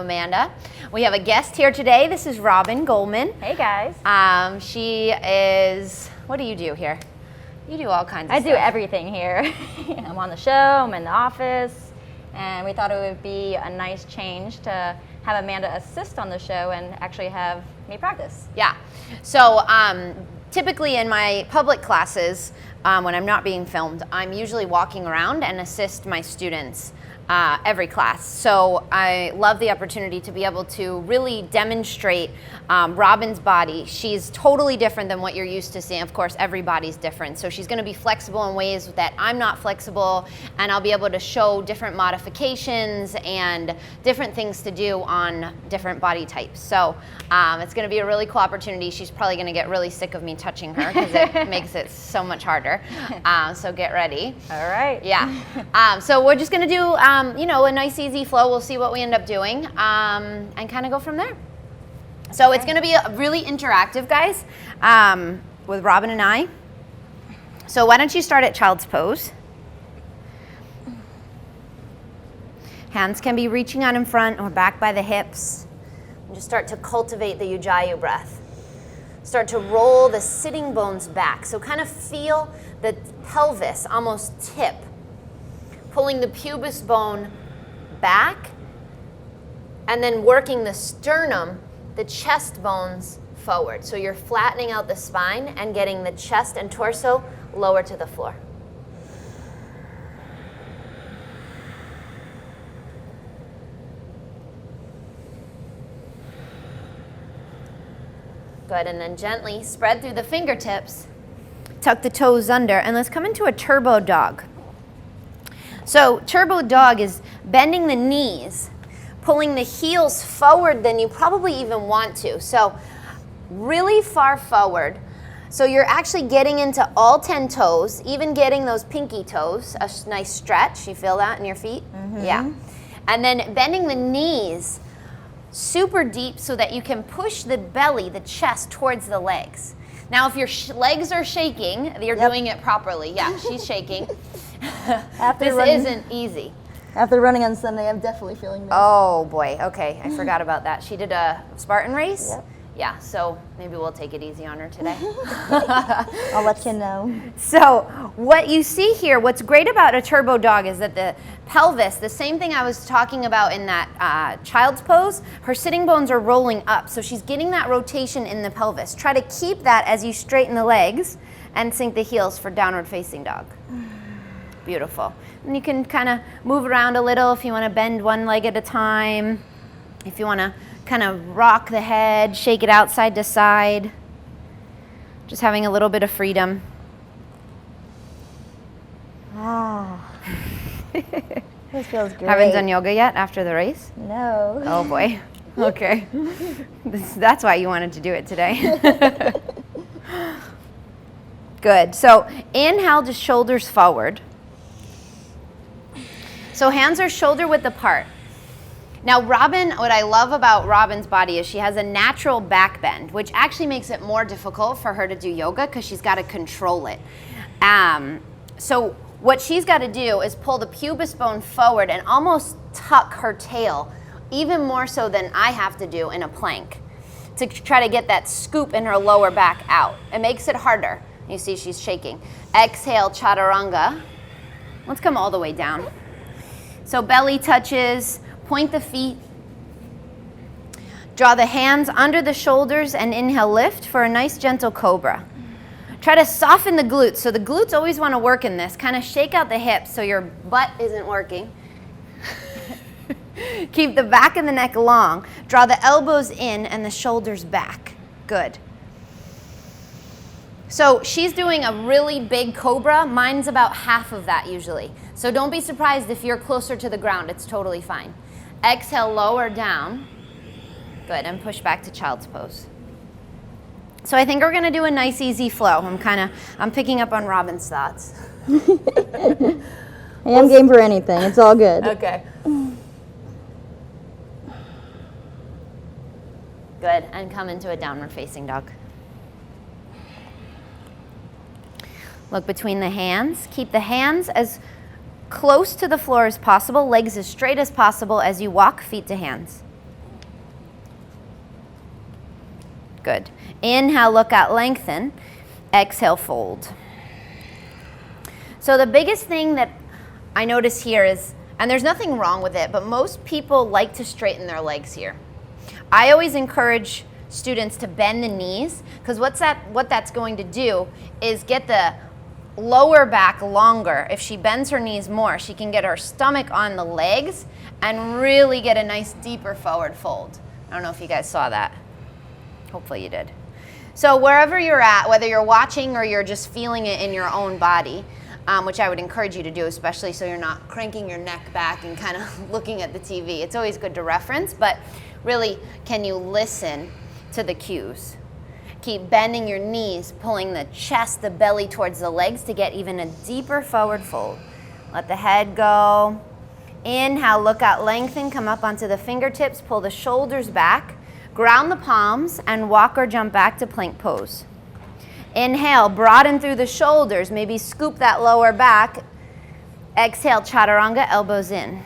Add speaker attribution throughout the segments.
Speaker 1: Amanda. We have a guest here today. This is Robin Goldman.
Speaker 2: Hey guys.
Speaker 1: She is, what do you do here? You do all kinds of stuff.
Speaker 2: I do everything here. I'm on the show, I'm in the office, and we thought it would be a nice change to have Amanda assist on the show and actually have me practice.
Speaker 1: Yeah. So typically in my public classes, when I'm not being filmed, I'm usually walking around and assist my students every class. So I love the opportunity to be able to really demonstrate Robin's body. She's totally different than what you're used to seeing. Of course, every body's different. So she's going to be flexible in ways that I'm not flexible, and I'll be able to show different modifications and different things to do on different body types. So it's going to be a really cool opportunity. She's probably going to get really sick of me touching her because it makes it so much harder. So get ready.
Speaker 2: All right.
Speaker 1: Yeah. So we're just going to do a nice easy flow. We'll see what we end up doing and kind of go from there. So it's going to be really interactive, guys, with Robin and I. So why don't you start at child's pose. Hands can be reaching out in front or back by the hips. And just start to cultivate the Ujjayi breath. Start to roll the sitting bones back. So kind of feel the pelvis almost tip, pulling the pubis bone back, and then working the sternum, the chest bones forward. So you're flattening out the spine and getting the chest and torso lower to the floor. Good, and then gently spread through the fingertips, tuck the toes under, and let's come into a turbo dog. So turbo dog is bending the knees, pulling the heels forward than you probably even want to. So really far forward. So you're actually getting into all 10 toes, even getting those pinky toes, a nice stretch. You feel that in your feet? Mm-hmm. Yeah. And then bending the knees super deep so that you can push the belly, the chest, towards the legs. Now, if your legs are shaking, you're doing it properly. Yeah, she's shaking. This isn't easy.
Speaker 3: After running on Sunday, I'm definitely feeling this.
Speaker 1: Oh boy, okay, I forgot about that. She did a Spartan race?
Speaker 3: Yep.
Speaker 1: Yeah, so maybe we'll take it easy on her today.
Speaker 3: I'll let you know.
Speaker 1: So what you see here, what's great about a turbo dog is that the pelvis, the same thing I was talking about in that child's pose, her sitting bones are rolling up. So she's getting that rotation in the pelvis. Try to keep that as you straighten the legs and sink the heels for downward facing dog. Beautiful. And you can kind of move around a little if you want to bend one leg at a time. If you want to kind of rock the head, shake it out side to side. Just having a little bit of freedom.
Speaker 3: Ah. This feels great.
Speaker 1: Haven't done yoga yet after the race?
Speaker 3: No.
Speaker 1: Oh boy. Okay. That's why you wanted to do it today. Good. So inhale, just shoulders forward. So hands are shoulder width apart. Now Robin, what I love about Robin's body is she has a natural back bend, which actually makes it more difficult for her to do yoga because she's got to control it. So what she's got to do is pull the pubis bone forward and almost tuck her tail, even more so than I have to do in a plank, to try to get that scoop in her lower back out. It makes it harder. You see she's shaking. Exhale, chaturanga. Let's come all the way down. So belly touches, point the feet. Draw the hands under the shoulders and inhale, lift for a nice gentle cobra. Try to soften the glutes. So the glutes always want to work in this. Kind of shake out the hips so your butt isn't working. Keep the back of the neck long. Draw the elbows in and the shoulders back. Good. So she's doing a really big cobra. Mine's about half of that usually. So don't be surprised if you're closer to the ground. It's totally fine. Exhale, lower down. Good, and push back to child's pose. So I think we're gonna do a nice easy flow. I'm picking up on Robin's thoughts.
Speaker 3: I am game for anything. It's all good.
Speaker 1: Okay. Good, and come into a downward facing dog. Look between the hands. Keep the hands as close to the floor as possible, legs as straight as possible as you walk, feet to hands. Good. Inhale, look out, lengthen. Exhale, fold. So the biggest thing that I notice here is, and there's nothing wrong with it, but most people like to straighten their legs here. I always encourage students to bend the knees, because what that's going to do is get the lower back longer. If she bends her knees more, she can get her stomach on the legs and really get a nice deeper forward fold. I don't know if you guys saw that. Hopefully you did. So wherever you're at, whether you're watching or you're just feeling it in your own body, which I would encourage you to do, especially so you're not cranking your neck back and kind of looking at the TV. It's always good to reference, but really, can you listen to the cues? Keep bending your knees, pulling the chest, the belly towards the legs to get even a deeper forward fold. Let the head go. Inhale, look out, lengthen, come up onto the fingertips, pull the shoulders back, ground the palms, and walk or jump back to plank pose. Inhale, broaden through the shoulders, maybe scoop that lower back. Exhale, chaturanga, elbows in.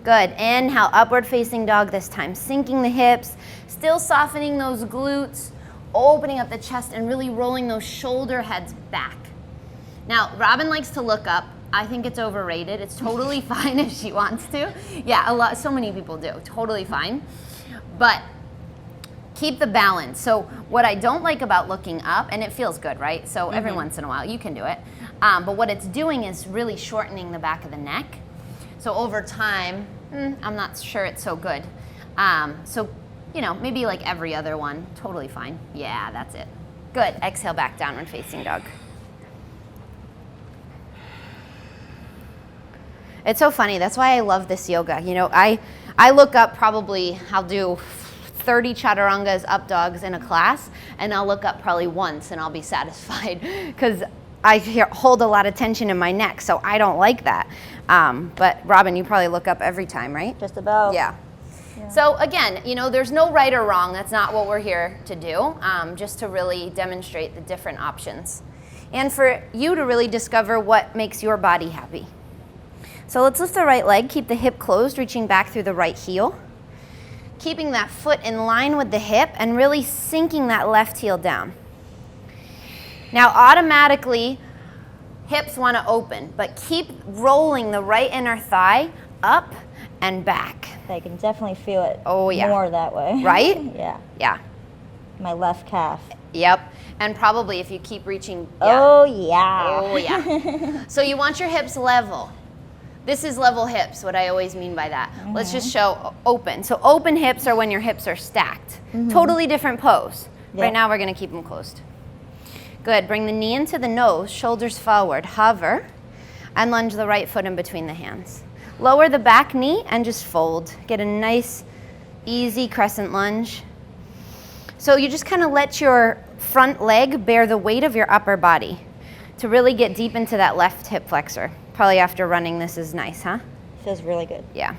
Speaker 1: Good. Inhale, upward facing dog this time, sinking the hips, still softening those glutes, opening up the chest and really rolling those shoulder heads back. Now, Robin likes to look up. I think it's overrated. It's totally fine if she wants to. Yeah, so many people do. Totally fine. But keep the balance. So what I don't like about looking up, and it feels good, right? So every once in a while you can do it. But what it's doing is really shortening the back of the neck. So over time, I'm not sure it's so good. So, you know, maybe like every other one, totally fine. Yeah, that's it. Good. Exhale, back downward facing dog. It's so funny. That's why I love this yoga. You know, I look up probably, I'll do 30 chaturangas, up dogs in a class, and I'll look up probably once and I'll be satisfied because I hold a lot of tension in my neck, so I don't like that. But Robin, you probably look up every time, right?
Speaker 3: Just about.
Speaker 1: Yeah. So again, you know, there's no right or wrong. That's not what we're here to do, just to really demonstrate the different options. And for you to really discover what makes your body happy. So let's lift the right leg, keep the hip closed, reaching back through the right heel. Keeping that foot in line with the hip and really sinking that left heel down. Now automatically, hips want to open, but keep rolling the right inner thigh up and back.
Speaker 3: I can definitely feel it
Speaker 1: more
Speaker 3: that way.
Speaker 1: Right?
Speaker 3: Yeah.
Speaker 1: Yeah.
Speaker 3: My left calf.
Speaker 1: Yep. And probably if you keep reaching.
Speaker 3: Yeah. Oh, yeah.
Speaker 1: Oh, yeah. So you want your hips level. This is level hips, what I always mean by that. Let's just show open. So open hips are when your hips are stacked. Totally different pose. Yep. Right now we're going to keep them closed. Good. Bring the knee into the nose, shoulders forward, hover, and lunge the right foot in between the hands. Lower the back knee and just fold. Get a nice, easy crescent lunge. So you just kind of let your front leg bear the weight of your upper body to really get deep into that left hip flexor. Probably after running, this is nice, huh?
Speaker 3: Feels really good.
Speaker 1: Yeah.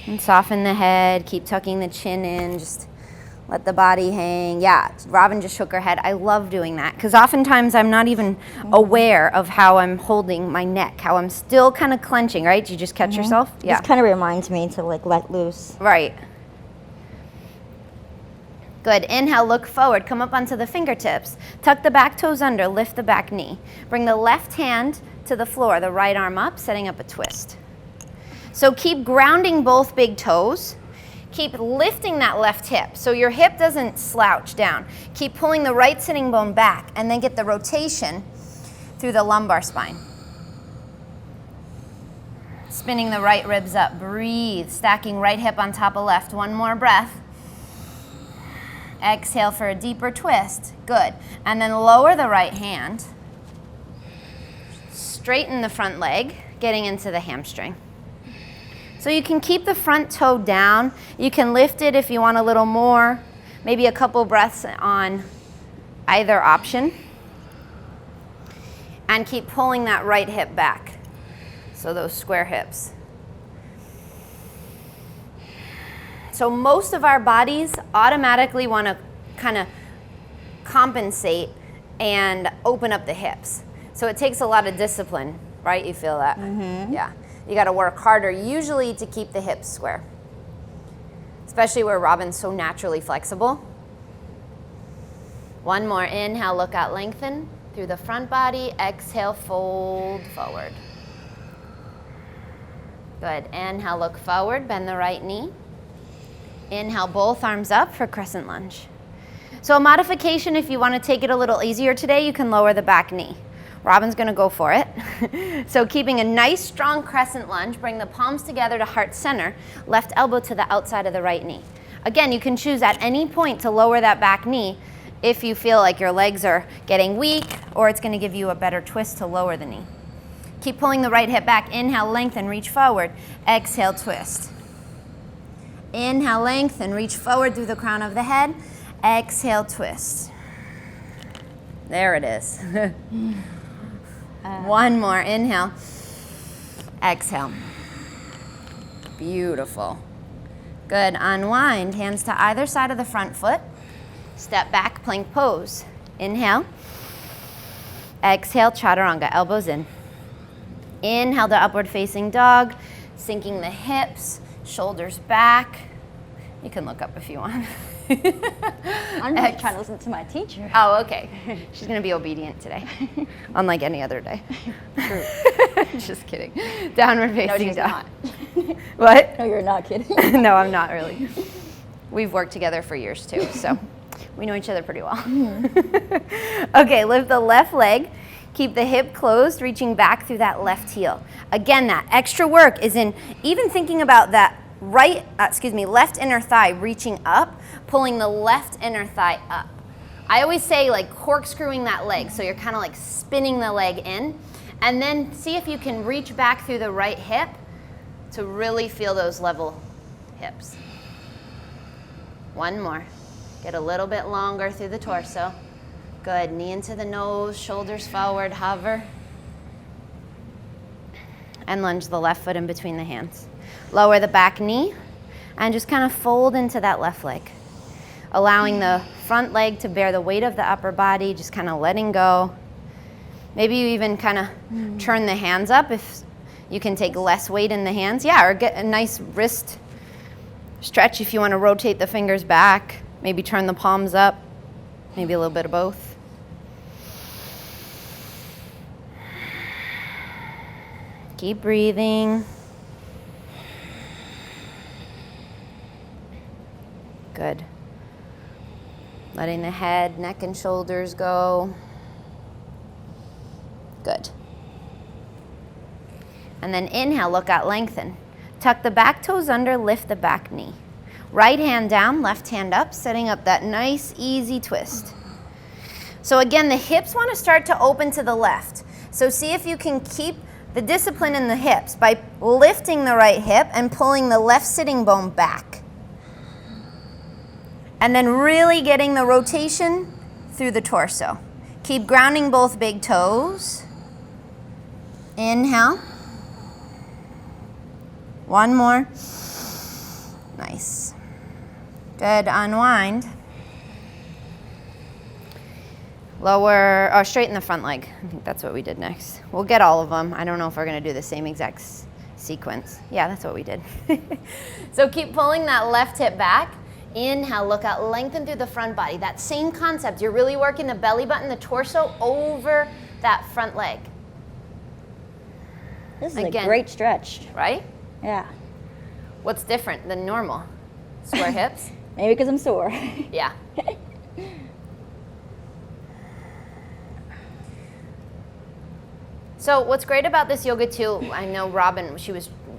Speaker 1: And soften the head, keep tucking the chin in, just let the body hang. Yeah, Robin just shook her head. I love doing that because oftentimes I'm not even aware of how I'm holding my neck, how I'm still kind of clenching, right? Did you just catch yourself? Yeah.
Speaker 3: This kind of reminds me to like let loose.
Speaker 1: Right. Good. Inhale, look forward. Come up onto the fingertips. Tuck the back toes under. Lift the back knee. Bring the left hand to the floor, the right arm up, setting up a twist. So keep grounding both big toes. Keep lifting that left hip so your hip doesn't slouch down. Keep pulling the right sitting bone back and then get the rotation through the lumbar spine. Spinning the right ribs up. Breathe. Stacking right hip on top of left. One more breath. Exhale for a deeper twist. Good. And then lower the right hand. Straighten the front leg, getting into the hamstring. So you can keep the front toe down. You can lift it if you want a little more. Maybe a couple breaths on either option. And keep pulling that right hip back. So those square hips. So most of our bodies automatically want to kind of compensate and open up the hips. So it takes a lot of discipline, right? You feel that? Yeah. You got to work harder usually to keep the hips square. especially where Robin's so naturally flexible. One more. Inhale, look out, lengthen through the front body. Exhale, fold forward. Good. Inhale, look forward, bend the right knee. Inhale, both arms up for crescent lunge. So a modification, if you want to take it a little easier today, you can lower the back knee. Robin's going to go for it. So keeping a nice strong crescent lunge, bring the palms together to heart center, left elbow to the outside of the right knee. Again, you can choose at any point to lower that back knee if you feel like your legs are getting weak, or it's going to give you a better twist to lower the knee. Keep pulling the right hip back. Inhale, lengthen, reach forward. Exhale, twist. Inhale, lengthen, reach forward through the crown of the head. Exhale, twist. There it is. One more. Inhale. Exhale. Beautiful. Good. Unwind. Hands to either side of the front foot. Step back, plank pose. Inhale. Exhale, chaturanga, elbows in. Inhale to upward facing dog, sinking the hips, shoulders back. You can look up if you want.
Speaker 2: I'm just trying to listen to my teacher.
Speaker 1: Oh, okay. She's going to be obedient today, unlike any other day.
Speaker 2: True.
Speaker 1: Just kidding. Downward facing dog.
Speaker 2: Not.
Speaker 1: What?
Speaker 2: No, you're not kidding.
Speaker 1: No, I'm not really. We've worked together for years too, so we know each other pretty well. Okay, lift the left leg. Keep the hip closed, reaching back through that left heel. Again, that extra work is in even thinking about that left inner thigh reaching up, pulling the left inner thigh up. I always say like corkscrewing that leg, so you're kind of like spinning the leg in, and then see if you can reach back through the right hip to really feel those level hips. One more. Get a little bit longer through the torso. Good. Knee into the nose, shoulders forward, hover. And lunge the left foot in between the hands. Lower the back knee and just kind of fold into that left leg. Allowing the front leg to bear the weight of the upper body, just kind of letting go. Maybe you even kind of turn the hands up if you can take less weight in the hands. Yeah, or get a nice wrist stretch if you want to rotate the fingers back. Maybe turn the palms up. Maybe a little bit of both. Keep breathing. Good. Letting the head, neck, and shoulders go. Good. And then inhale, look out, lengthen. Tuck the back toes under, lift the back knee. Right hand down, left hand up, setting up that nice, easy twist. So again, the hips want to start to open to the left. So see if you can keep the discipline in the hips by lifting the right hip and pulling the left sitting bone back. And then really getting the rotation through the torso. Keep grounding both big toes. Inhale. One more. Nice. Good. Unwind. Lower, or straighten the front leg. I think that's what we did next. We'll get all of them. I don't know if we're going to do the same exact sequence. Yeah, that's what we did. So keep pulling that left hip back. Inhale, look out, lengthen through the front body. That same concept. You're really working the belly button, the torso over that front leg.
Speaker 2: This is a great stretch.
Speaker 1: Right?
Speaker 2: Yeah.
Speaker 1: What's different than normal? Square hips?
Speaker 2: Maybe because I'm sore.
Speaker 1: Yeah. So what's great about this yoga too, I know Robin,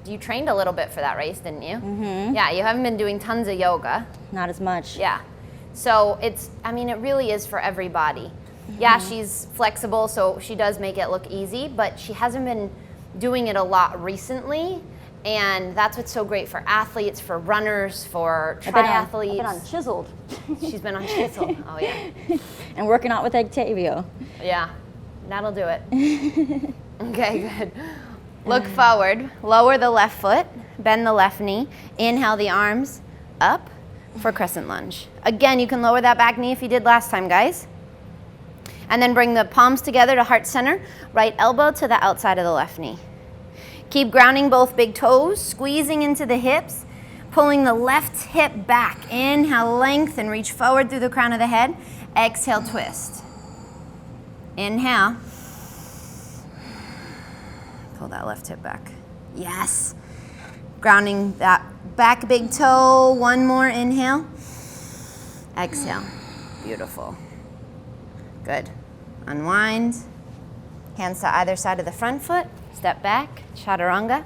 Speaker 1: you trained a little bit for that race, didn't you?
Speaker 2: Mm-hmm.
Speaker 1: Yeah, you haven't been doing tons of yoga.
Speaker 2: Not as much.
Speaker 1: Yeah. So it really is for everybody. Mm-hmm. Yeah, she's flexible, so she does make it look easy, but she hasn't been doing it a lot recently. And that's what's so great for athletes, for runners, for triathletes.
Speaker 2: I've been on Chiseled.
Speaker 1: She's been on Chiseled. Oh, yeah.
Speaker 2: And working out with Octavio.
Speaker 1: Yeah, that'll do it. Okay, good. Look forward. Lower the left foot. Bend the left knee. Inhale the arms up for crescent lunge. Again, you can lower that back knee if you did last time, guys. And then bring the palms together to heart center. Right elbow to the outside of the left knee. Keep grounding both big toes, squeezing into the hips, Pulling the left hip back. Inhale, lengthen, reach forward through the crown of the head. Exhale, twist. Inhale. Pull that left hip back. Yes. Grounding that back big toe. One more, inhale. Exhale. Beautiful. Good. Unwind. Hands to either side of the front foot. Step back, chaturanga.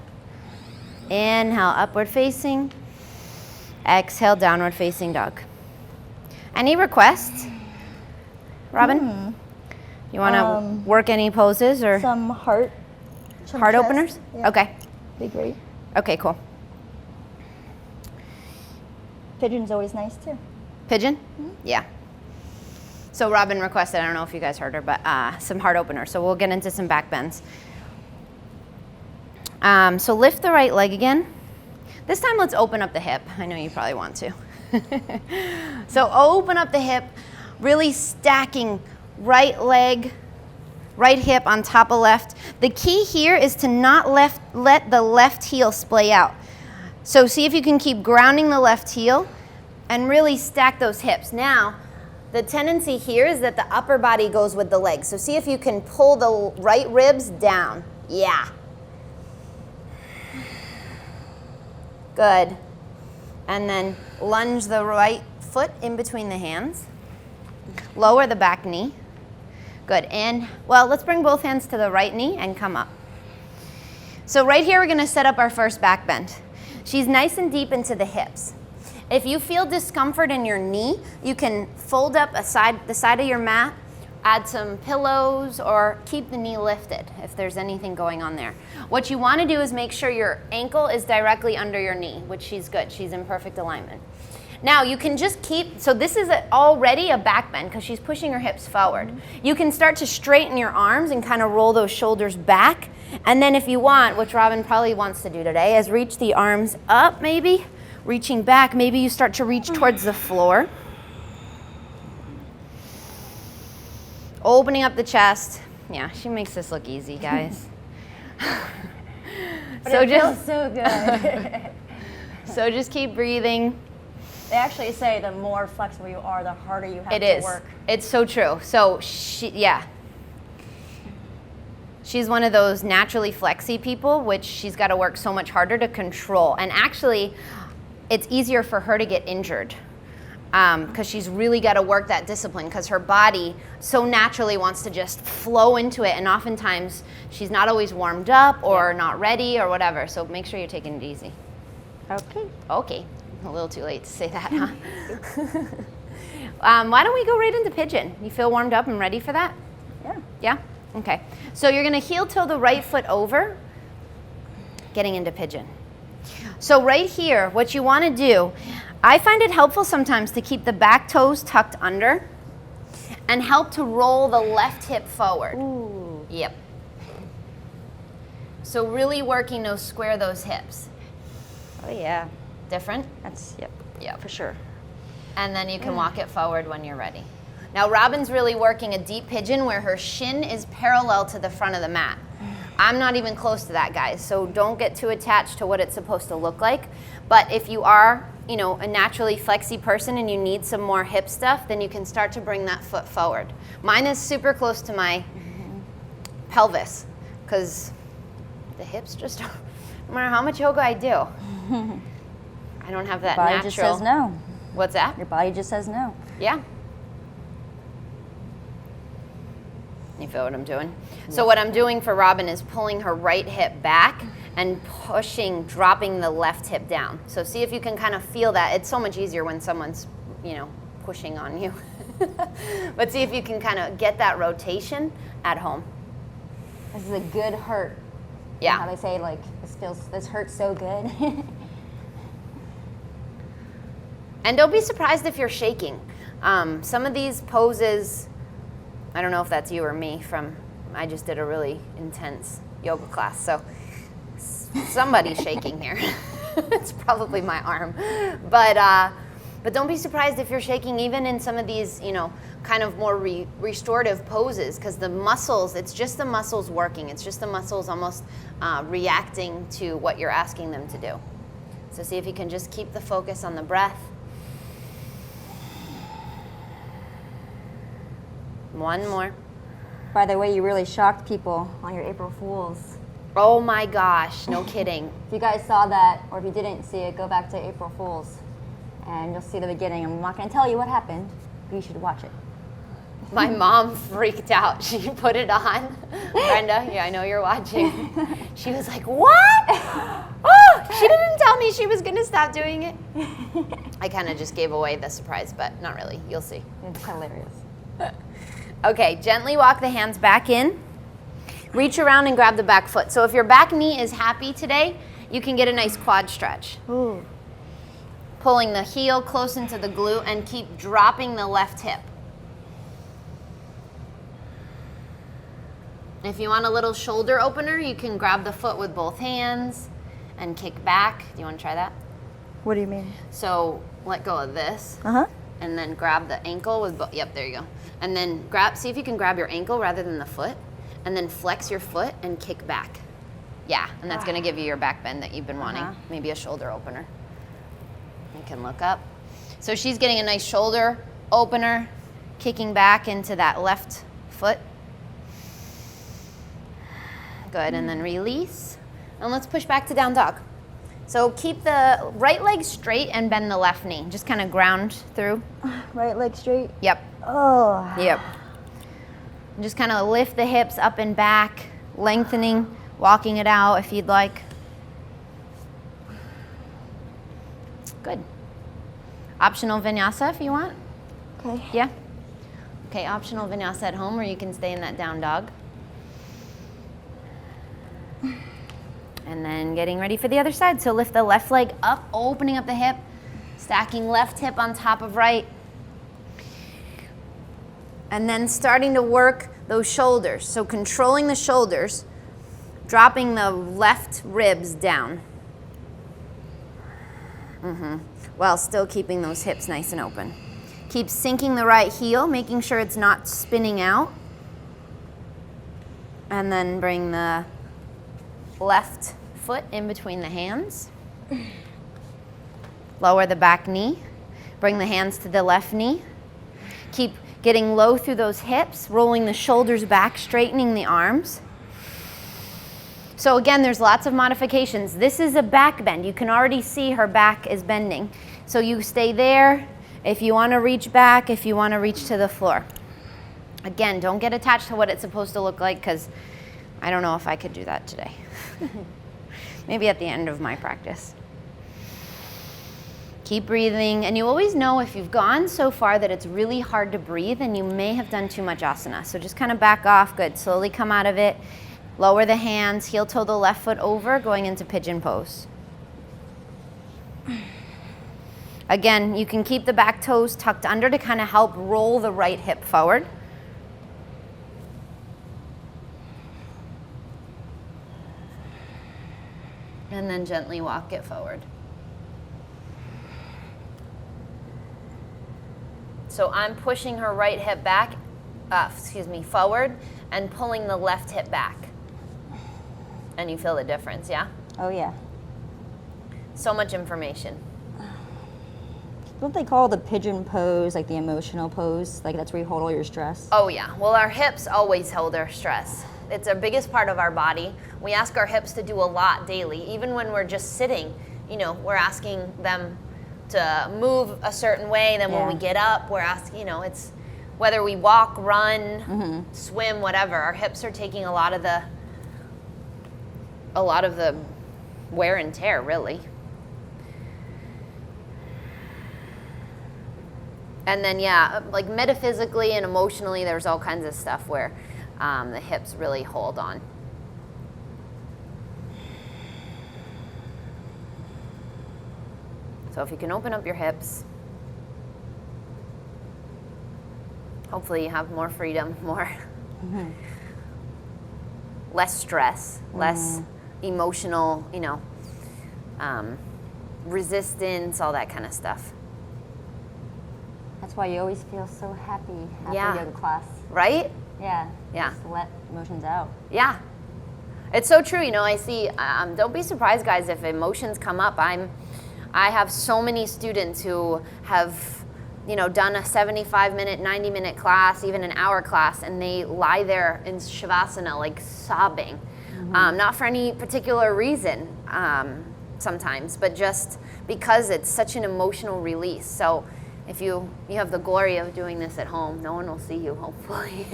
Speaker 1: Inhale, upward facing. Exhale, downward facing dog. Any requests? Robin? You want to work any poses or
Speaker 3: Some heart.
Speaker 1: heart
Speaker 3: chest.
Speaker 1: openers?
Speaker 3: Yeah.
Speaker 1: Okay.
Speaker 3: Be great.
Speaker 1: Okay, cool.
Speaker 3: Pigeon's always nice too.
Speaker 1: Pigeon? Yeah. So Robin requested, I don't know if you guys heard her, but some heart openers. So we'll get into some back bends. So lift the right leg again. This time let's open up the hip. I know you probably want to. So open up the hip, really stacking right leg, right hip on top of left. The key here is to not let the left heel splay out. So see if you can keep grounding the left heel and really stack those hips. Now, the tendency here is that the upper body goes with the legs. So see if you can pull the right ribs down. Yeah. Good. And then lunge the right foot in between the hands. Lower the back knee. Good. And, well, let's bring both hands to the right knee and come up. So right here, we're going to set up our first back bend. She's nice and deep into the hips. If you feel discomfort in your knee, you can fold up the side of your mat, add some pillows, or keep the knee lifted if there's anything going on there. What you want to do is make sure your ankle is directly under your knee, which she's good. She's in perfect alignment. Now you can just keep, so this is already a back bend because she's pushing her hips forward. You can start to straighten your arms and kind of roll those shoulders back. And then if you want, which Robin probably wants to do today, is reach the arms up maybe, reaching back. Maybe you start to reach towards the floor. Opening up the chest. Yeah, she makes this look easy, guys.
Speaker 2: But it feels so good.
Speaker 1: So just keep breathing.
Speaker 2: They actually say the more flexible you are, the harder you have
Speaker 1: It
Speaker 2: to
Speaker 1: is.
Speaker 2: work.
Speaker 1: It's so true. So yeah. She's one of those naturally flexy people, which she's got to work so much harder to control. And actually, it's easier for her to get injured because she's really got to work that discipline because her body so naturally wants to just flow into it. And oftentimes, she's not always warmed up or not ready or whatever. So make sure you're taking it easy.
Speaker 2: Okay.
Speaker 1: Okay. A little too late to say that, huh? Why don't we go right into pigeon? You feel warmed up and ready for that?
Speaker 2: Yeah.
Speaker 1: Yeah? Okay. So you're going to heel toe the right foot over, getting into pigeon. So right here, what you want to do, I find it helpful sometimes to keep the back toes tucked under and help to roll the left hip forward.
Speaker 2: Ooh.
Speaker 1: Yep. So really working to square those hips.
Speaker 2: Oh yeah.
Speaker 1: Different?
Speaker 2: That's
Speaker 1: Yeah.
Speaker 2: for sure.
Speaker 1: And then you can walk it forward when you're ready. Now Robin's really working a deep pigeon where her shin is parallel to the front of the mat. I'm not even close to that, guys, so don't get too attached to what it's supposed to look like. But if you are, a naturally flexy person and you need some more hip stuff, then you can start to bring that foot forward. Mine is super close to my pelvis because the hips just, no matter how much yoga I do, I don't have that
Speaker 2: Your body
Speaker 1: natural.
Speaker 2: just says no.
Speaker 1: What's that?
Speaker 2: Your body just says no.
Speaker 1: Yeah. You feel what I'm doing? So what I'm doing for Robin is pulling her right hip back and dropping the left hip down. So see if you can kind of feel that. It's so much easier when someone's, pushing on you. But see if you can kind of get that rotation at home.
Speaker 2: This is a good hurt.
Speaker 1: Yeah.
Speaker 2: How they say this hurts so good.
Speaker 1: And don't be surprised if you're shaking. Some of these poses, I don't know if that's you or me I just did a really intense yoga class, so somebody's shaking here. It's probably my arm. But don't be surprised if you're shaking even in some of these, kind of more restorative poses because the muscles, it's just the muscles working. It's just the muscles almost reacting to what you're asking them to do. So see if you can just keep the focus on the breath. One more.
Speaker 2: By the way, you really shocked people on your April Fools.
Speaker 1: Oh my gosh, no kidding.
Speaker 2: If you guys saw that, or if you didn't see it, go back to April Fools and you'll see the beginning. I'm not going to tell you what happened, but you should watch it.
Speaker 1: My mom freaked out. She put it on. Brenda, yeah, I know you're watching. She was like, what? Oh, she didn't tell me she was going to stop doing it. I kind of just gave away the surprise, but not really. You'll see.
Speaker 2: It's hilarious.
Speaker 1: Okay, gently walk the hands back in. Reach around and grab the back foot. So if your back knee is happy today, you can get a nice quad stretch.
Speaker 3: Ooh.
Speaker 1: Pulling the heel close into the glute and keep dropping the left hip. If you want a little shoulder opener, you can grab the foot with both hands and kick back. Do you want to try that?
Speaker 3: What do you mean?
Speaker 1: So let go of this.
Speaker 3: Uh-huh.
Speaker 1: And then grab the ankle with both. Yep, there you go. And then see if you can grab your ankle rather than the foot. And then flex your foot and kick back. Yeah, and that's going to give you your back bend that you've been wanting. Maybe a shoulder opener. You can look up. So she's getting a nice shoulder opener, kicking back into that left foot. Good, and then release. And let's push back to down dog. So keep the right leg straight and bend the left knee. Just kind of ground through.
Speaker 3: Right leg straight.
Speaker 1: Yep.
Speaker 3: Oh.
Speaker 1: Yep. And just kind of lift the hips up and back, lengthening, walking it out if you'd like. Good. Optional vinyasa if you want.
Speaker 3: Okay.
Speaker 1: Yeah? Okay, optional vinyasa at home, or you can stay in that down dog. And then getting ready for the other side. So lift the left leg up, opening up the hip, stacking left hip on top of right. And then starting to work those shoulders. So controlling the shoulders, dropping the left ribs down. While still keeping those hips nice and open. Keep sinking the right heel, making sure it's not spinning out. And then bring the left foot in between the hands. Lower the back knee. Bring the hands to the left knee. Keep getting low through those hips, rolling the shoulders back, straightening the arms. So again, there's lots of modifications. This is a back bend. You can already see her back is bending. So you stay there if you want to reach back, if you want to reach to the floor. Again, don't get attached to what it's supposed to look like, because I don't know if I could do that today. Maybe at the end of my practice. Keep breathing, and you always know if you've gone so far that it's really hard to breathe and you may have done too much asana. So just kind of back off. Good. Slowly come out of it. Lower the hands, heel toe the left foot over, going into pigeon pose. Again, you can keep the back toes tucked under to kind of help roll the right hip forward. And then gently walk it forward. So I'm pushing her right hip back, forward, and pulling the left hip back. And you feel the difference, yeah?
Speaker 2: Oh, yeah.
Speaker 1: So much information.
Speaker 2: Don't they call the pigeon pose like the emotional pose? Like that's where you hold all your stress?
Speaker 1: Oh yeah, well our hips always hold our stress. It's our biggest part of our body. We ask our hips to do a lot daily. Even when we're just sitting, we're asking them to move a certain way. Then when we get up, we're asking, it's whether we walk, run, swim, whatever. Our hips are taking a lot of the wear and tear, really. And then, like metaphysically and emotionally, there's all kinds of stuff where the hips really hold on. So if you can open up your hips, hopefully you have more freedom, less stress, less emotional, resistance, all that kind of stuff.
Speaker 2: That's why you always feel so happy after yoga class.
Speaker 1: Right?
Speaker 2: Yeah.
Speaker 1: Yeah.
Speaker 2: Just let emotions out.
Speaker 1: Yeah. It's so true. I see, don't be surprised, guys, if emotions come up. I have so many students who have, done a 75-minute, 90-minute class, even an hour class, and they lie there in Shavasana, like sobbing. Not for any particular reason sometimes, but just because it's such an emotional release. So if you have the glory of doing this at home, no one will see you, hopefully.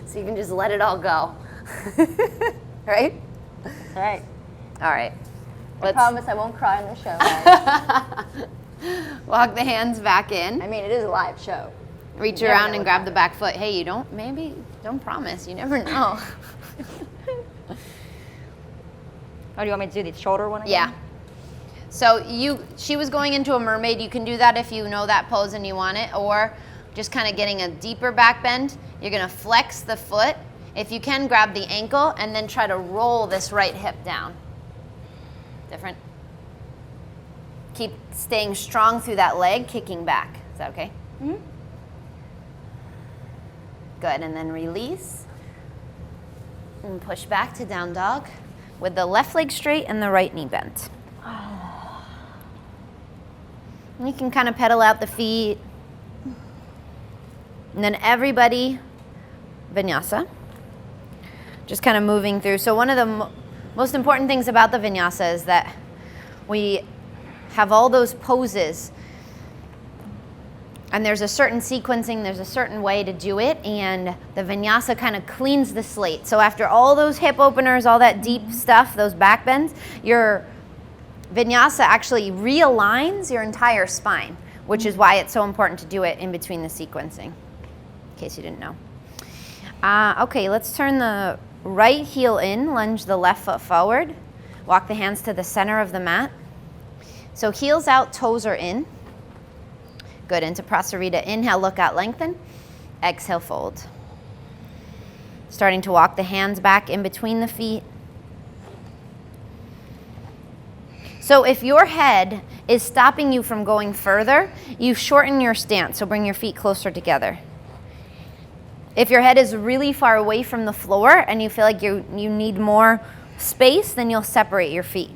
Speaker 1: So you can just let it all go. Right?
Speaker 2: All right.
Speaker 1: All right.
Speaker 2: I promise I won't cry on the show, guys.
Speaker 1: Walk the hands back in.
Speaker 2: I mean, it is a live show.
Speaker 1: Reach
Speaker 2: You never
Speaker 1: around
Speaker 2: know
Speaker 1: and
Speaker 2: what's
Speaker 1: grab the back foot. Hey, don't promise. You never know.
Speaker 2: Oh, do you want me to do the shoulder one again?
Speaker 1: Yeah. So she was going into a mermaid. You can do that if you know that pose and you want it, or just kind of getting a deeper back bend. You're gonna flex the foot. If you can, grab the ankle and then try to roll this right hip down. Different. Keep staying strong through that leg, kicking back. Is that okay?
Speaker 2: Mm-hmm.
Speaker 1: Good, and then release. And push back to down dog with the left leg straight and the right knee bent. And you can kind of pedal out the feet. And then everybody, vinyasa. Just kind of moving through. So one of the most important things about the vinyasa is that we have all those poses, and there's a certain sequencing, there's a certain way to do it, and the vinyasa kind of cleans the slate. So after all those hip openers, all that deep stuff, those back bends, your vinyasa actually realigns your entire spine, which is why it's so important to do it in between the sequencing, in case you didn't know. Okay, let's turn the right heel in, lunge the left foot forward, walk the hands to the center of the mat. So heels out, toes are in. Good, into Prasarita. Inhale, look out, lengthen. Exhale, fold. Starting to walk the hands back in between the feet. So if your head is stopping you from going further, you shorten your stance, so bring your feet closer together. If your head is really far away from the floor and you feel like you need more space, then you'll separate your feet.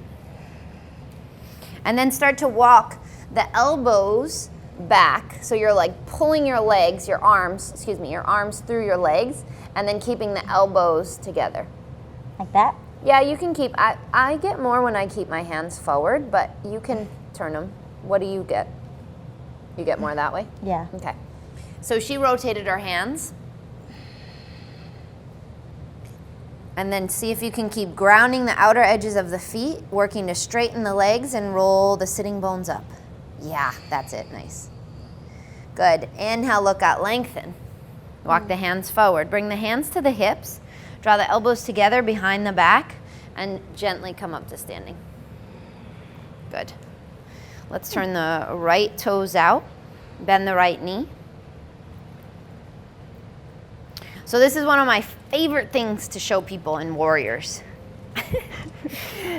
Speaker 1: And then start to walk the elbows back. So you're like pulling your legs, your arms through your legs, and then keeping the elbows together.
Speaker 2: Like that?
Speaker 1: Yeah, you can keep, I get more when I keep my hands forward, but you can turn them. What do you get? You get more that way?
Speaker 2: Yeah.
Speaker 1: Okay. So she rotated her hands. And then see if you can keep grounding the outer edges of the feet, working to straighten the legs and roll the sitting bones up. Yeah, that's it, nice. Good, inhale, look out, lengthen. Walk the hands forward. Bring the hands to the hips. Draw the elbows together behind the back and gently come up to standing. Good. Let's turn the right toes out. Bend the right knee. So this is one of my favorite things to show people in warriors.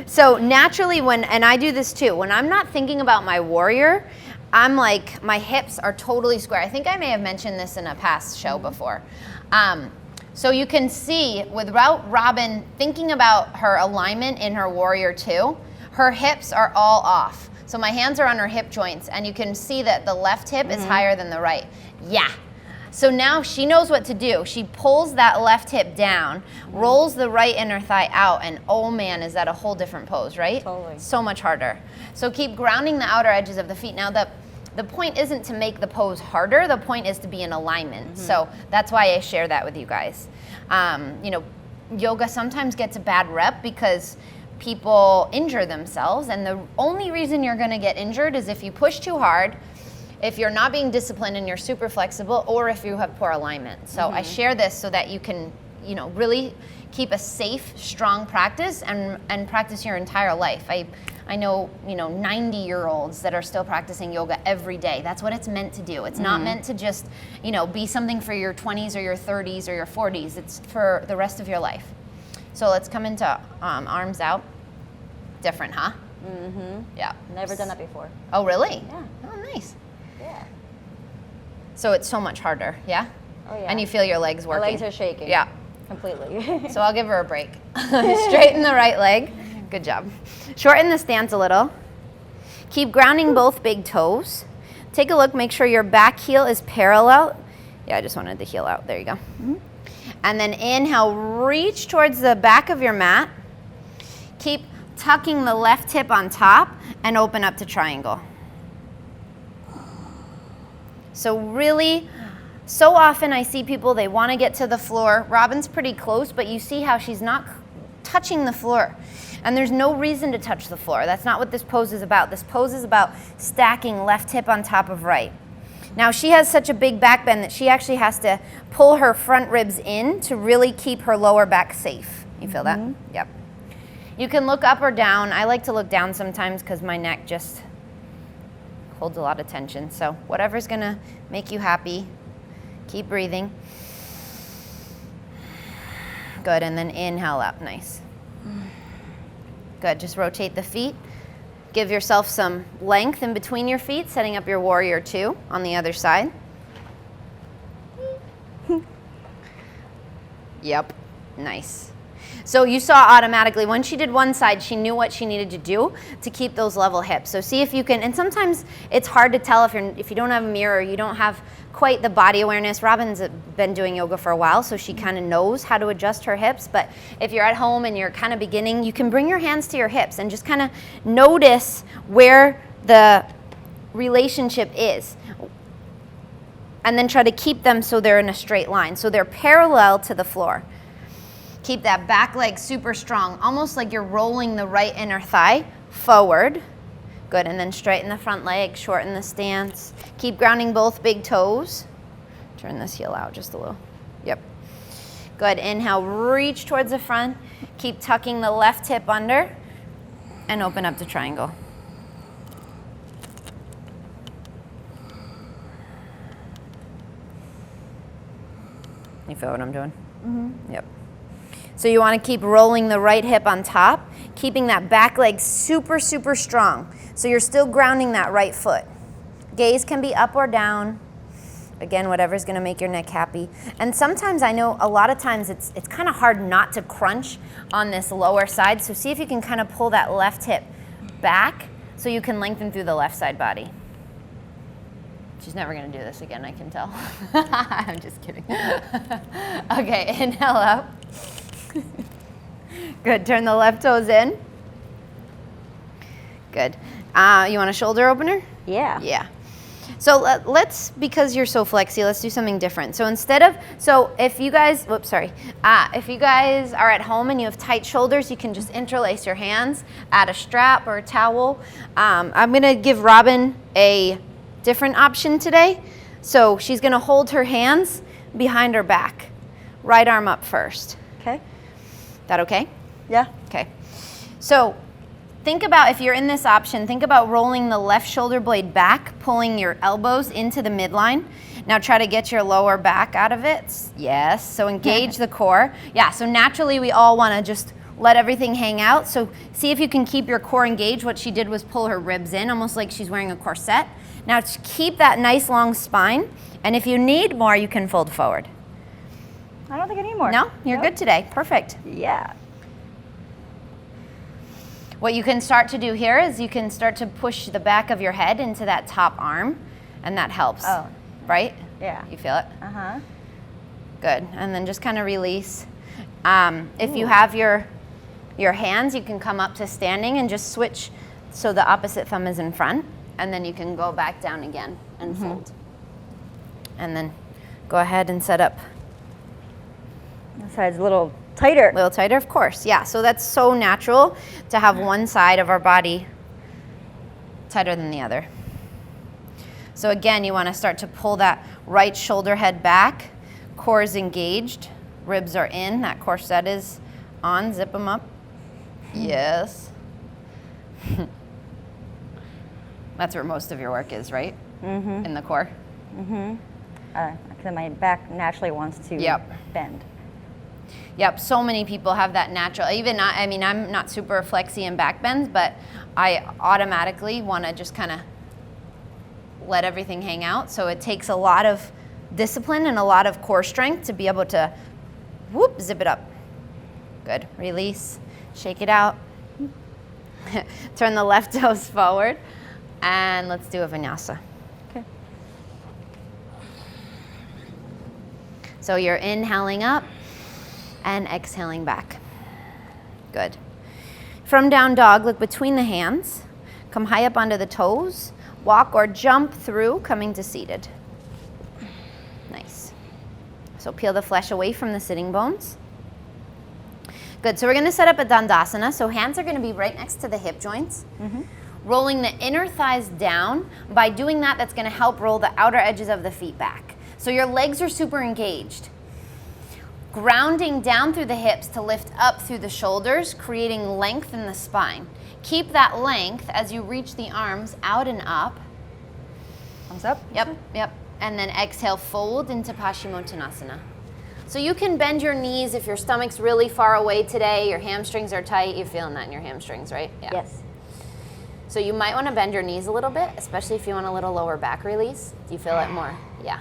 Speaker 1: So naturally and I do this too, when I'm not thinking about my warrior, I'm like, my hips are totally square. I think I may have mentioned this in a past show before. So you can see without Robin thinking about her alignment in her warrior 2, her hips are all off. So my hands are on her hip joints and you can see that the left hip is higher than the right. Yeah. So now she knows what to do. She pulls that left hip down, rolls the right inner thigh out, and oh man, is that a whole different pose, right?
Speaker 2: Totally.
Speaker 1: So much harder. So keep grounding the outer edges of the feet. Now the point isn't to make the pose harder, the point is to be in alignment. So that's why I share that with you guys. Yoga sometimes gets a bad rep because people injure themselves, and the only reason you're gonna get injured is if you push too hard, if you're not being disciplined and you're super flexible, or if you have poor alignment. So I share this so that you can, really keep a safe, strong practice and practice your entire life. I know, 90-year-olds that are still practicing yoga every day. That's what it's meant to do. It's not meant to just, be something for your 20s or your 30s or your 40s. It's for the rest of your life. So let's come into arms out. Different, huh?
Speaker 2: Mm-hmm.
Speaker 1: Yeah.
Speaker 2: Never done that before.
Speaker 1: Oh, really?
Speaker 2: Yeah.
Speaker 1: Oh, nice.
Speaker 2: Yeah.
Speaker 1: So it's so much harder, yeah?
Speaker 2: Oh, yeah.
Speaker 1: And you feel your legs
Speaker 2: My
Speaker 1: working.
Speaker 2: legs are shaking.
Speaker 1: Yeah.
Speaker 2: Completely.
Speaker 1: So I'll give her a break. Straighten the right leg. Good job. Shorten the stance a little. Keep grounding both big toes. Take a look, make sure your back heel is parallel. Yeah, I just wanted the heel out. There you go. And then inhale, reach towards the back of your mat. Keep tucking the left hip on top and open up to triangle. So really, so often I see people, they want to get to the floor. Robin's pretty close, but you see how she's not touching the floor. And there's no reason to touch the floor. That's not what this pose is about. This pose is about stacking left hip on top of right. Now she has such a big back bend that she actually has to pull her front ribs in to really keep her lower back safe. You feel that? Yep. You can look up or down. I like to look down sometimes because my neck just holds a lot of tension. So whatever's gonna make you happy, keep breathing. Good, and then inhale up, nice. Good, just rotate the feet. Give yourself some length in between your feet, setting up your warrior two on the other side. Yep, nice. So you saw automatically when she did one side, she knew what she needed to do to keep those level hips. So see if you can, and sometimes it's hard to tell if you don't have a mirror, you don't have quite the body awareness. Robin's been doing yoga for a while, so she kind of knows how to adjust her hips. But if you're at home and you're kind of beginning, you can bring your hands to your hips and just kind of notice where the relationship is. And then try to keep them so they're in a straight line, so they're parallel to the floor. Keep that back leg super strong, almost like you're rolling the right inner thigh forward. Good, and then straighten the front leg, shorten the stance. Keep grounding both big toes. Turn this heel out just a little. Yep. Good, inhale, reach towards the front. Keep tucking the left hip under and open up to triangle. You feel what I'm doing? Yep. So you want to keep rolling the right hip on top, keeping that back leg super, super strong. So you're still grounding that right foot. Gaze can be up or down. Again, whatever's going to make your neck happy. And sometimes I know a lot of times it's kind of hard not to crunch on this lower side. So see if you can kind of pull that left hip back so you can lengthen through the left side body. She's never going to do this again, I can tell. I'm just kidding. Okay, inhale up. Good, turn the left toes in. Good. You want a shoulder opener?
Speaker 2: Yeah.
Speaker 1: Yeah. So let's, because you're so flexy, let's do something different. So instead of, if you guys, if you guys are at home and you have tight shoulders, you can just interlace your hands, add a strap or a towel. I'm gonna give Robin a different option today. So she's gonna hold her hands behind her back. Right arm up first.
Speaker 2: Okay.
Speaker 1: That okay?
Speaker 2: Yeah.
Speaker 1: Okay. So think about, if you're in this option, think about rolling the left shoulder blade back, pulling your elbows into the midline. Now try to get your lower back out of it. Yes, so engage the core. Yeah, so naturally we all want to just let everything hang out. So see if you can keep your core engaged. What she did was pull her ribs in, almost like she's wearing a corset. Now keep that nice long spine, and if you need more, you can fold forward.
Speaker 2: I don't think I need more.
Speaker 1: No? You're good today. Perfect.
Speaker 2: Yeah.
Speaker 1: What you can start to do here is you can start to push the back of your head into that top arm, and that helps.
Speaker 2: Oh.
Speaker 1: Right?
Speaker 2: Yeah.
Speaker 1: You feel it?
Speaker 2: Uh-huh.
Speaker 1: Good. And then just kind of release. If you have your hands, you can come up to standing and just switch so the opposite thumb is in front, and then you can go back down again and fold. And then go ahead and set up.
Speaker 2: This side's a little tighter.
Speaker 1: A little tighter, of course. Yeah, so that's so natural to have one side of our body tighter than the other. So again, you want to start to pull that right shoulder head back. Core is engaged. Ribs are in. That corset is on. Zip them up. Yes. That's where most of your work is, right? Mm-hmm. In the core.
Speaker 2: Mm-hmm. Because my back naturally wants to bend.
Speaker 1: Yep, so many people have that natural, I'm not super flexy in back bends, but I automatically want to just kind of let everything hang out. So it takes a lot of discipline and a lot of core strength to be able to zip it up. Good, release, shake it out. Turn the left toes forward. And let's do a vinyasa.
Speaker 3: Okay.
Speaker 1: So you're inhaling up and exhaling back. Good. From down dog, look between the hands. Come high up onto the toes. Walk or jump through, coming to seated. Nice. So peel the flesh away from the sitting bones. Good, so we're gonna set up a Dandasana. So hands are gonna be right next to the hip joints. Rolling the inner thighs down. By doing that, that's gonna help roll the outer edges of the feet back. So your legs are super engaged. Grounding down through the hips to lift up through the shoulders, creating length in the spine. Keep that length as you reach the arms out and up.
Speaker 2: Thumbs up.
Speaker 1: Yep. And then exhale, fold into Paschimottanasana. So you can bend your knees if your stomach's really far away today, your hamstrings are tight. You're feeling that in your hamstrings, right? Yeah.
Speaker 2: Yes.
Speaker 1: So you might want to bend your knees a little bit, especially if you want a little lower back release. Do you feel it more? Yeah.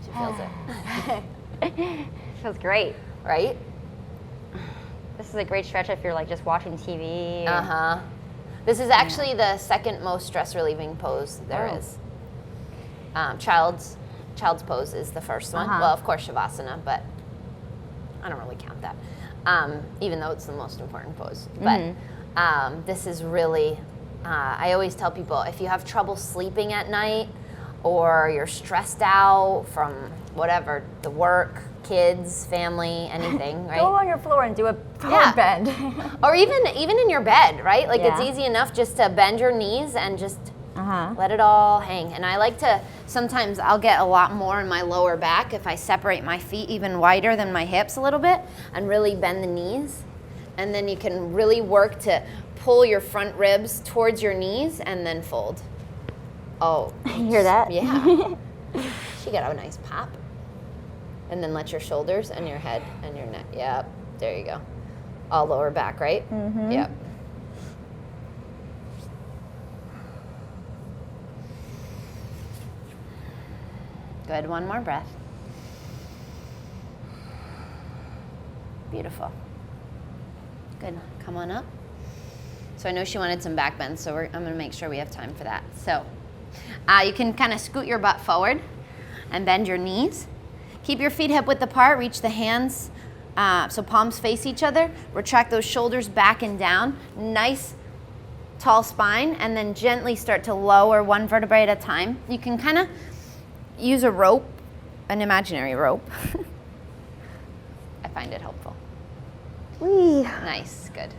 Speaker 1: She feels it.
Speaker 2: Feels great.
Speaker 1: Right?
Speaker 2: This is a great stretch if you're like just watching TV.
Speaker 1: This is actually the second most stress relieving pose there is. Child's pose is the first one. Well, of course Shavasana, but I don't really count that. Even though it's the most important pose. But this is really, I always tell people, if you have trouble sleeping at night or you're stressed out from whatever, the work, kids, family, anything, right?
Speaker 2: Go on your floor and do a forward bend.
Speaker 1: Or even in your bed, right? Like it's
Speaker 2: Yeah.
Speaker 1: easy enough just to bend your knees and just let it all hang. And I like to, sometimes I'll get a lot more in my lower back if I separate my feet even wider than my hips a little bit and really bend the knees. And then you can really work to pull your front ribs towards your knees and then fold. Oh.
Speaker 2: You hear that?
Speaker 1: Yeah. She got a nice pop. And then let your shoulders and your head and your neck. Yep. There you go. All lower back, right? Yep. Good. One more breath. Beautiful. Good. Come on up. So I know she wanted some back bends, so I'm going to make sure we have time for that. So you can kind of scoot your butt forward and bend your knees. Keep your feet hip width apart. Reach the hands so palms face each other. Retract those shoulders back and down. Nice tall spine, and then gently start to lower one vertebrae at a time. You can kind of use a rope, an imaginary rope. I find it helpful.
Speaker 3: Whee.
Speaker 1: Nice, good.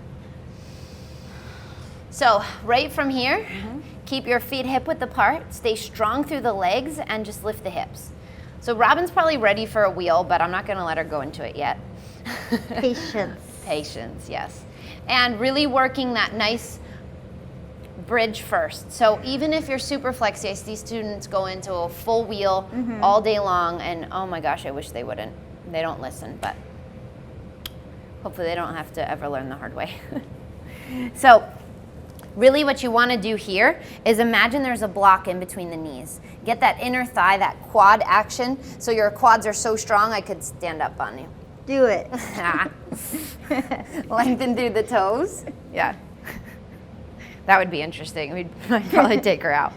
Speaker 1: So right from here, keep your feet hip width apart. Stay strong through the legs and just lift the hips. So Robin's probably ready for a wheel, but I'm not going to let her go into it yet.
Speaker 3: Patience.
Speaker 1: Patience, yes. And really working that nice bridge first. So even if you're super flexy, I see students go into a full wheel all day long, and oh my gosh, I wish they wouldn't. They don't listen, but hopefully they don't have to ever learn the hard way. So really what you want to do here is imagine there's a block in between the knees. Get that inner thigh, that quad action, so your quads are so strong I could stand up on you.
Speaker 3: Do it.
Speaker 1: Lengthen through the toes. Yeah. That would be interesting. We'd probably take her out.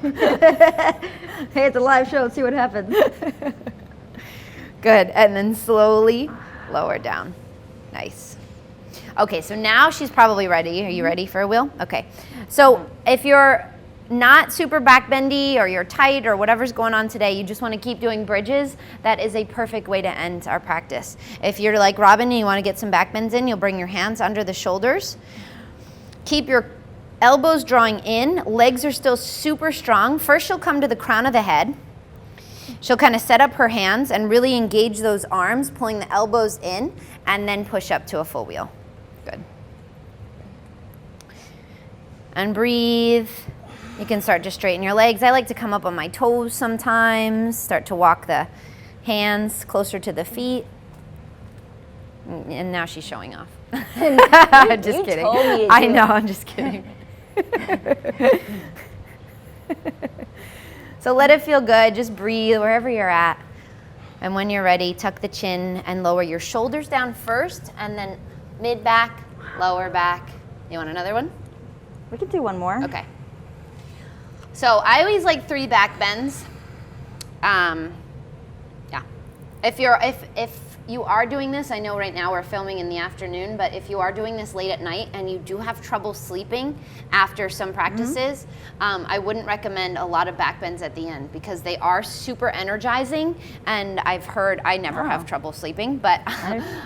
Speaker 3: Hey, it's a live show. Let's see what happens.
Speaker 1: Good. And then slowly lower down. Nice. Okay, so now she's probably ready. Are you ready for a wheel? Okay. So if you're not super back bendy or you're tight or whatever's going on today, you just want to keep doing bridges, that is a perfect way to end our practice. If you're like Robin and you want to get some back bends in, you'll bring your hands under the shoulders. Keep your elbows drawing in. Legs are still super strong. First, she'll come to the crown of the head. She'll kind of set up her hands and really engage those arms, pulling the elbows in, and then push up to a full wheel. Good. And breathe. You can start to straighten your legs. I like to come up on my toes sometimes, start to walk the hands closer to the feet. And now she's showing off. I'm just kidding.
Speaker 2: Told me to
Speaker 1: I
Speaker 2: do
Speaker 1: know, I'm just kidding. So let it feel good. Just breathe wherever you're at. And when you're ready, tuck the chin and lower your shoulders down first, and then mid back, lower back. You want another one?
Speaker 3: We can do one more.
Speaker 1: Okay. So I always like 3 back bends. Yeah. If you are doing this, I know right now we're filming in the afternoon, but if you are doing this late at night and you do have trouble sleeping after some practices, I wouldn't recommend a lot of back bends at the end because they are super energizing. And I've heard, I never have trouble sleeping, but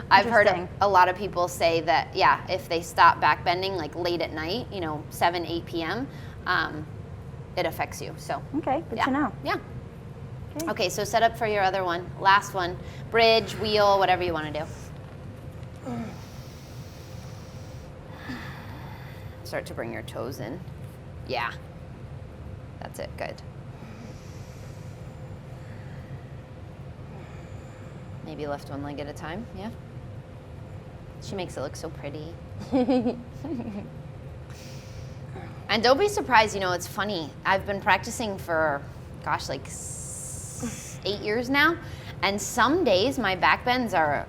Speaker 1: I've heard a lot of people say that, yeah, if they stop back bending like late at night, 7, 8 p.m., it affects you. So
Speaker 2: Okay, good to know.
Speaker 1: Yeah. Okay, so set up for your other one. Last one. Bridge, wheel, whatever you want to do. Start to bring your toes in. Yeah. That's it. Good. Maybe lift one leg at a time. Yeah. She makes it look so pretty. And don't be surprised, it's funny. I've been practicing for, gosh, like 8 years now, and some days my back bends are,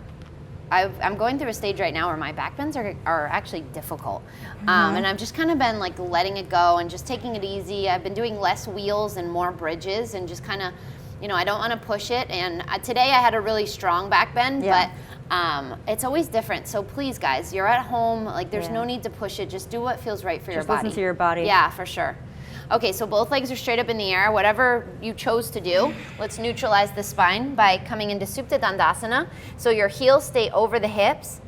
Speaker 1: I'm going through a stage right now where my back bends are actually difficult. And I've just kind of been like letting it go and just taking it easy. I've been doing less wheels and more bridges and just kind of, I don't want to push it. And today I had a really strong back bend, but it's always different. So please, guys, you're at home. Like, there's no need to push it. Just do what feels right for your body.
Speaker 2: Just listen to your body.
Speaker 1: Yeah, for sure. Okay, so both legs are straight up in the air. Whatever you chose to do, let's neutralize the spine by coming into Supta Dandasana. So your heels stay over the hips,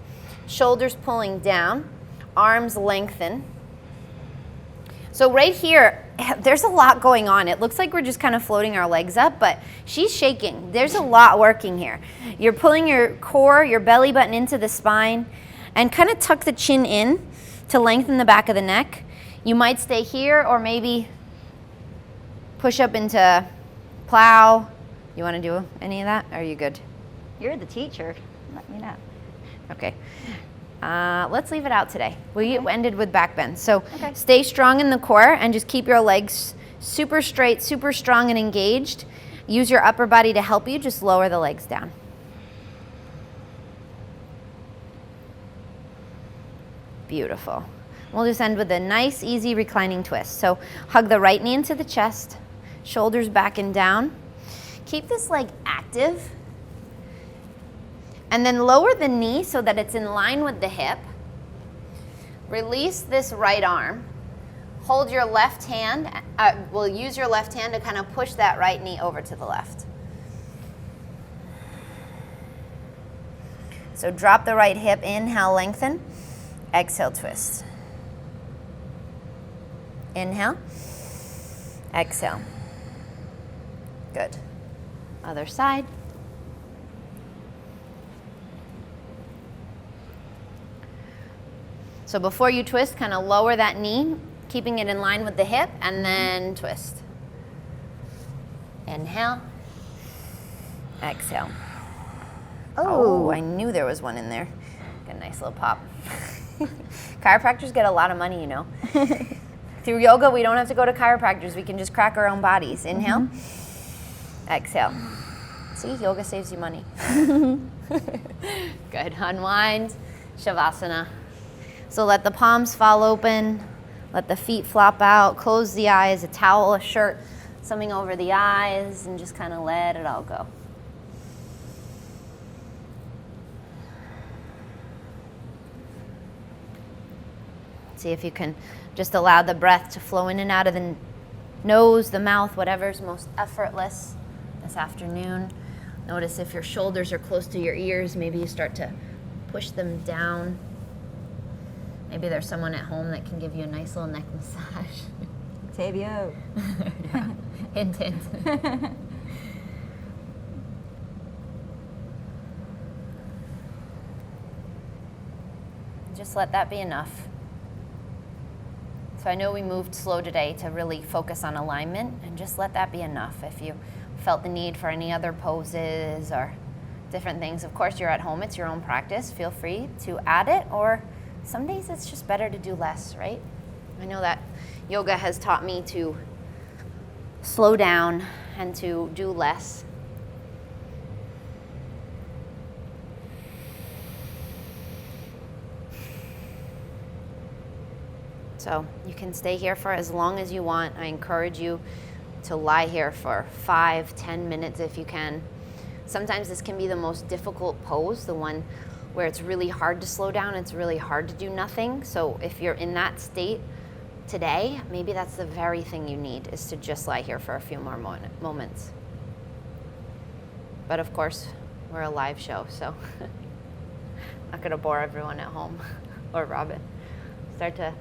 Speaker 1: shoulders pulling down, arms lengthen. So right here, there's a lot going on. It looks like we're just kind of floating our legs up, but she's shaking. There's a lot working here. You're pulling your core, your belly button into the spine, and kind of tuck the chin in to lengthen the back of the neck. You might stay here or maybe push up into plow. You want to do any of that? Or are you good?
Speaker 2: You're the teacher. Let me know.
Speaker 1: Okay. Let's leave it out today. We ended with back bends. So stay strong in the core and just keep your legs super straight, super strong and engaged. Use your upper body to help you. Just lower the legs down. Beautiful. We'll just end with a nice, easy reclining twist. So hug the right knee into the chest, shoulders back and down. Keep this leg active. And then lower the knee so that it's in line with the hip. Release this right arm. Hold your left hand. We'll use your left hand to kind of push that right knee over to the left. So drop the right hip, inhale, lengthen. Exhale, twist. Inhale, exhale. Good. Other side. So before you twist, kind of lower that knee, keeping it in line with the hip, and then twist. Inhale, exhale. Oh, I knew there was one in there. Got a nice little pop. Chiropractors get a lot of money, Through yoga, we don't have to go to chiropractors. We can just crack our own bodies. Inhale, exhale. See, yoga saves you money. Good. Unwind, Shavasana. So let the palms fall open. Let the feet flop out. Close the eyes, a towel, a shirt, something over the eyes, and just kind of let it all go. See if you can just allow the breath to flow in and out of the nose, the mouth, whatever's most effortless this afternoon. Notice if your shoulders are close to your ears, maybe you start to push them down. Maybe there's someone at home that can give you a nice little neck massage.
Speaker 2: Tavio.
Speaker 1: Yeah. Hint, hint. Just let that be enough. So I know we moved slow today to really focus on alignment, and just let that be enough. If you felt the need for any other poses or different things, of course you're at home, it's your own practice. Feel free to add it, or some days it's just better to do less, right? I know that yoga has taught me to slow down and to do less. So you can stay here for as long as you want. I encourage you to lie here for 5-10 minutes if you can. Sometimes this can be the most difficult pose, the one where it's really hard to slow down, it's really hard to do nothing. So if you're in that state today, maybe that's the very thing you need, is to just lie here for a few more moments. But of course, we're a live show, so not gonna bore everyone at home, or Robin. Start to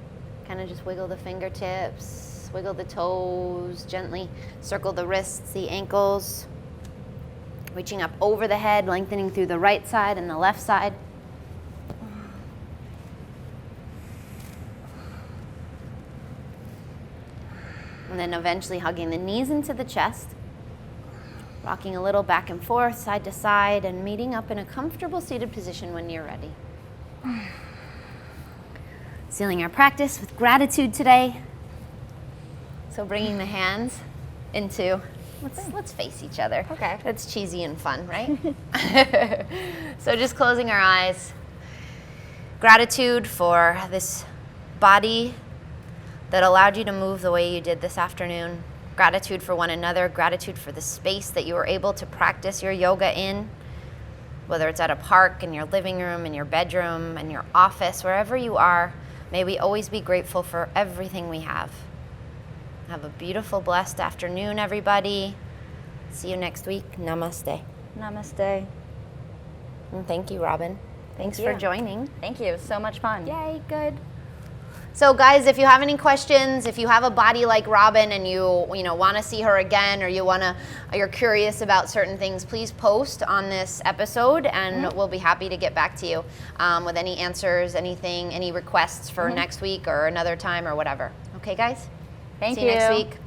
Speaker 1: kind of just wiggle the fingertips, wiggle the toes, gently circle the wrists, the ankles, reaching up over the head, lengthening through the right side and the left side. And then eventually hugging the knees into the chest, rocking a little back and forth, side to side, and meeting up in a comfortable seated position when you're ready. Sealing our practice with gratitude today. So bringing the hands into, let's face each other.
Speaker 2: Okay.
Speaker 1: That's cheesy and fun, right? So just closing our eyes. Gratitude for this body that allowed you to move the way you did this afternoon. Gratitude for one another. Gratitude for the space that you were able to practice your yoga in, whether it's at a park, in your living room, in your bedroom, in your office, wherever you are. May we always be grateful for everything we have. Have a beautiful, blessed afternoon, everybody. See you next week. Namaste.
Speaker 2: Namaste.
Speaker 1: And thank you, Robin. Thanks
Speaker 2: Thank
Speaker 1: for
Speaker 2: you.
Speaker 1: joining.
Speaker 2: Thank you. So much fun.
Speaker 1: Yay, good. So guys, if you have any questions, if you have a body like Robin and you want to see her again, or you're curious about certain things, please post on this episode, and we'll be happy to get back to you with any answers, anything, any requests for next week or another time or whatever. Okay, guys?
Speaker 2: Thank
Speaker 1: See you next
Speaker 2: you.
Speaker 1: week.